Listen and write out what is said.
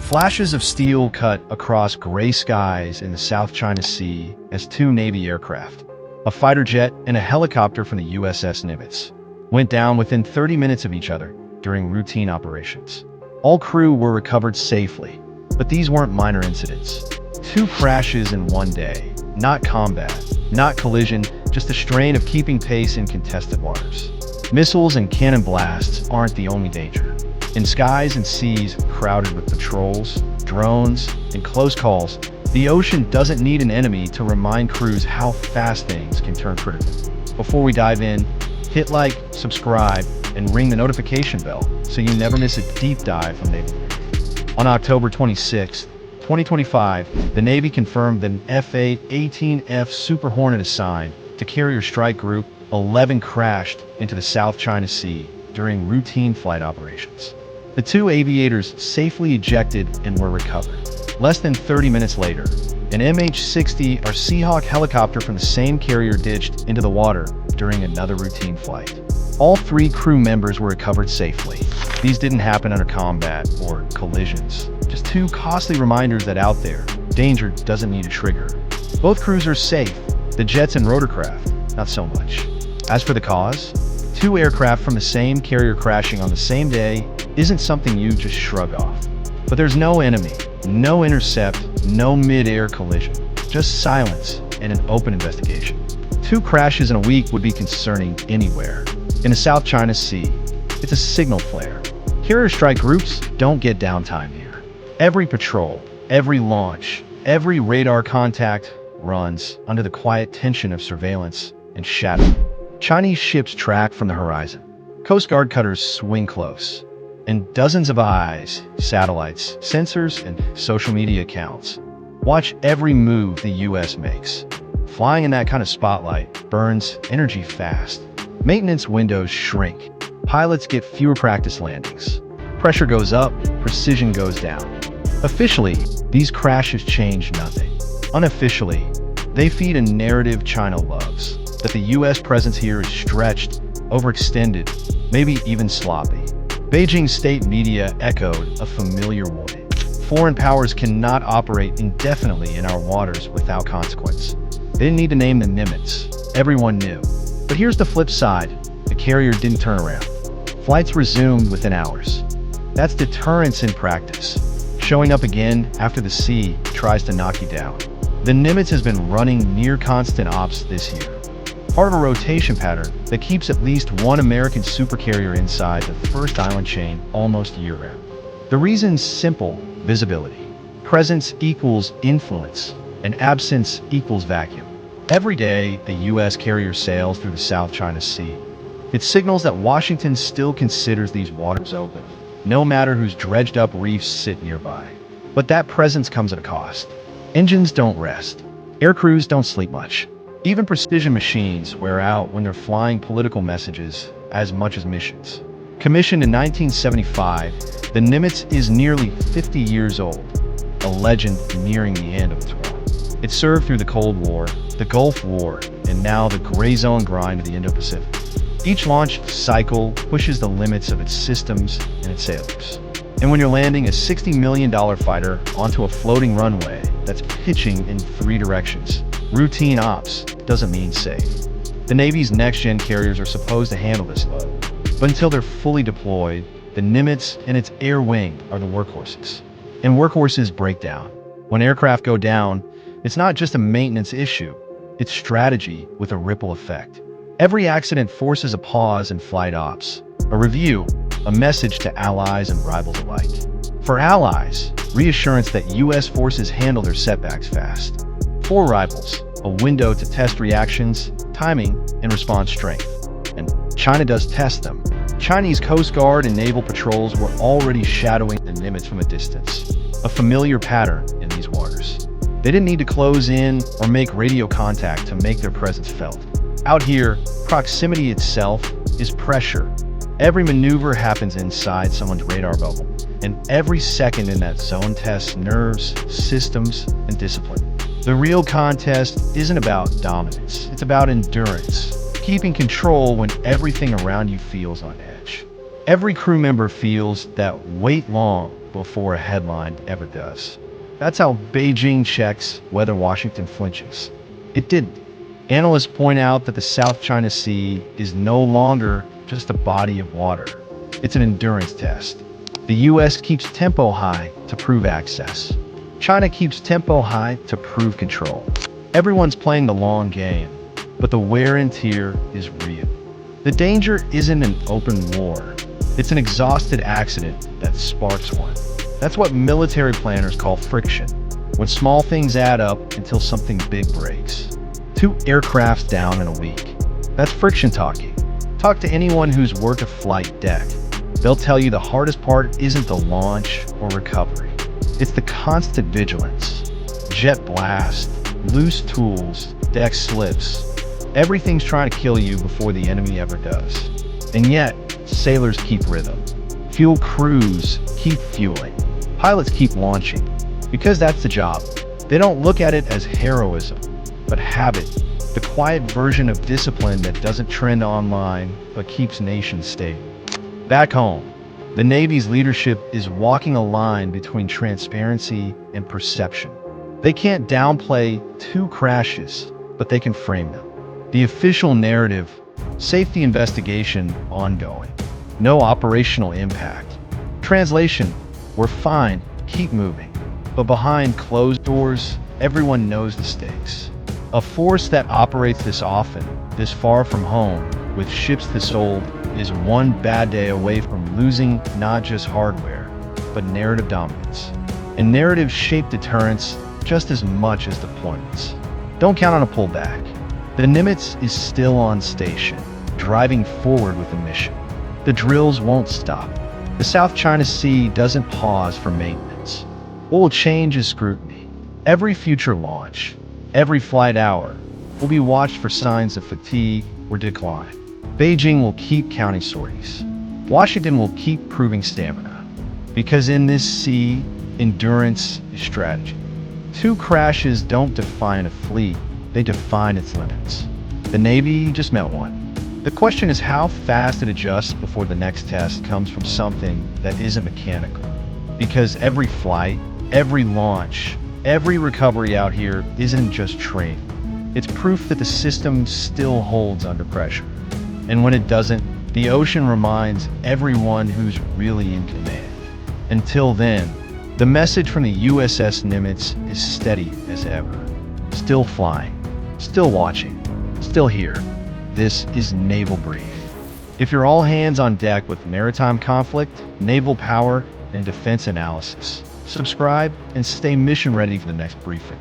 Flashes of steel cut across gray skies in the South China Sea as two Navy aircraft, a fighter jet and a helicopter from the USS Nimitz, went down within 30 minutes of each other during routine operations. All crew were recovered safely, but these weren't minor incidents. Two crashes in one day, not combat, not collision, just the strain of keeping pace in contested waters. Missiles and cannon blasts aren't the only danger. In skies and seas crowded with patrols, drones, and close calls, the ocean doesn't need an enemy to remind crews how fast things can turn critical. Before we dive in, hit like, subscribe, and ring the notification bell so you never miss a deep dive from Naval Brief. On October 26, 2025, the Navy confirmed that an F-18F Super Hornet assigned to Carrier Strike Group 11 crashed into the South China Sea during routine flight operations. The two aviators safely ejected and were recovered. Less than 30 minutes later, an MH-60R Seahawk helicopter from the same carrier ditched into the water during another routine flight. All three crew members were recovered safely. These didn't happen under combat or collisions. Just two costly reminders that out there, danger doesn't need a trigger. Both crews are safe, the jets and rotorcraft, not so much. As for the cause, two aircraft from the same carrier crashing on the same day isn't something you just shrug off. But there's no enemy, no intercept, no mid-air collision, just silence and an open investigation. Two crashes in a week would be concerning anywhere. In the South China Sea, it's a signal flare. Carrier strike groups don't get downtime here. Every patrol, every launch, every radar contact runs under the quiet tension of surveillance and shadow. Chinese ships track from the horizon. Coast Guard cutters swing close. And dozens of eyes, satellites, sensors, and social media accounts watch every move the US makes. Flying in that kind of spotlight burns energy fast. Maintenance windows shrink. Pilots get fewer practice landings. Pressure goes up, precision goes down. Officially, these crashes change nothing. Unofficially, they feed a narrative China loves, that the US presence here is stretched, overextended, maybe even sloppy. Beijing state media echoed a familiar warning. Foreign powers cannot operate indefinitely in our waters without consequence. They didn't need to name the Nimitz. Everyone knew. But here's the flip side. The carrier didn't turn around. Flights resumed within hours. That's deterrence in practice. Showing up again after the sea tries to knock you down. The Nimitz has been running near constant ops this year. Part of a rotation pattern that keeps at least one American supercarrier inside the first island chain almost year-round. The reason's simple: visibility. Presence equals influence, and absence equals vacuum. Every day, the U.S. carrier sails through the South China Sea. It signals that Washington still considers these waters open, no matter whose dredged-up reefs sit nearby. But that presence comes at a cost. Engines don't rest. Air crews don't sleep much. Even precision machines wear out when they're flying political messages as much as missions. Commissioned in 1975, the Nimitz is nearly 50 years old, a legend nearing the end of its run. It served through the Cold War, the Gulf War, and now the gray zone grind of the Indo-Pacific. Each launch cycle pushes the limits of its systems and its sailors. And when you're landing a $60 million fighter onto a floating runway that's pitching in 3 directions, routine ops doesn't mean safe. The Navy's next-gen carriers are supposed to handle this load. But until they're fully deployed, the Nimitz and its air wing are the workhorses. And workhorses break down. When aircraft go down, it's not just a maintenance issue. It's strategy with a ripple effect. Every accident forces a pause in flight ops, a review, a message to allies and rivals alike. For allies, reassurance that U.S. forces handle their setbacks fast. For rivals, a window to test reactions, timing, and response strength. And China does test them. Chinese Coast Guard and naval patrols were already shadowing the Nimitz from a distance, a familiar pattern in these waters. They didn't need to close in or make radio contact to make their presence felt. Out here, proximity itself is pressure. Every maneuver happens inside someone's radar bubble, and every second in that zone tests nerves, systems, and discipline. The real contest isn't about dominance, it's about endurance, keeping control when everything around you feels on edge. Every crew member feels that wait long before a headline ever does. That's how Beijing checks whether Washington flinches. It didn't. Analysts point out that the South China Sea is no longer just a body of water. It's an endurance test. The US keeps tempo high to prove access. China keeps tempo high to prove control. Everyone's playing the long game, but the wear and tear is real. The danger isn't an open war. It's an exhausted accident that sparks one. That's what military planners call friction, when small things add up until something big breaks. 2 aircrafts down in a week. That's friction talking. Talk to anyone who's worked a flight deck. They'll tell you the hardest part isn't the launch or recovery. It's the constant vigilance. Jet blast, loose tools, deck slips. Everything's trying to kill you before the enemy ever does. And yet, sailors keep rhythm. Fuel crews keep fueling. Pilots keep launching. Because that's the job. They don't look at it as heroism, but habit. The quiet version of discipline that doesn't trend online, but keeps nations stable. Back home, the Navy's leadership is walking a line between transparency and perception. They can't downplay 2 crashes, but they can frame them. The official narrative, safety investigation ongoing. No operational impact. Translation, we're fine, keep moving. But behind closed doors, everyone knows the stakes. A force that operates this often, this far from home, with ships this old, is one bad day away from losing not just hardware, but narrative dominance. And narratives shape deterrence just as much as deployments. Don't count on a pullback. The Nimitz is still on station, driving forward with the mission. The drills won't stop. The South China Sea doesn't pause for maintenance. What will change is scrutiny. Every future launch, every flight hour, will be watched for signs of fatigue or decline. Beijing will keep counting sorties. Washington will keep proving stamina. Because in this sea, endurance is strategy. 2 crashes don't define a fleet, they define its limits. The Navy just met one. The question is how fast it adjusts before the next test comes from something that isn't mechanical. Because every flight, every launch, every recovery out here isn't just training. It's proof that the system still holds under pressure. And when it doesn't, the ocean reminds everyone who's really in command. Until then, the message from the USS Nimitz is steady as ever. Still flying, still watching, still here. This is Naval Brief. If you're all hands on deck with maritime conflict, naval power, and defense analysis, subscribe and stay mission ready for the next briefing.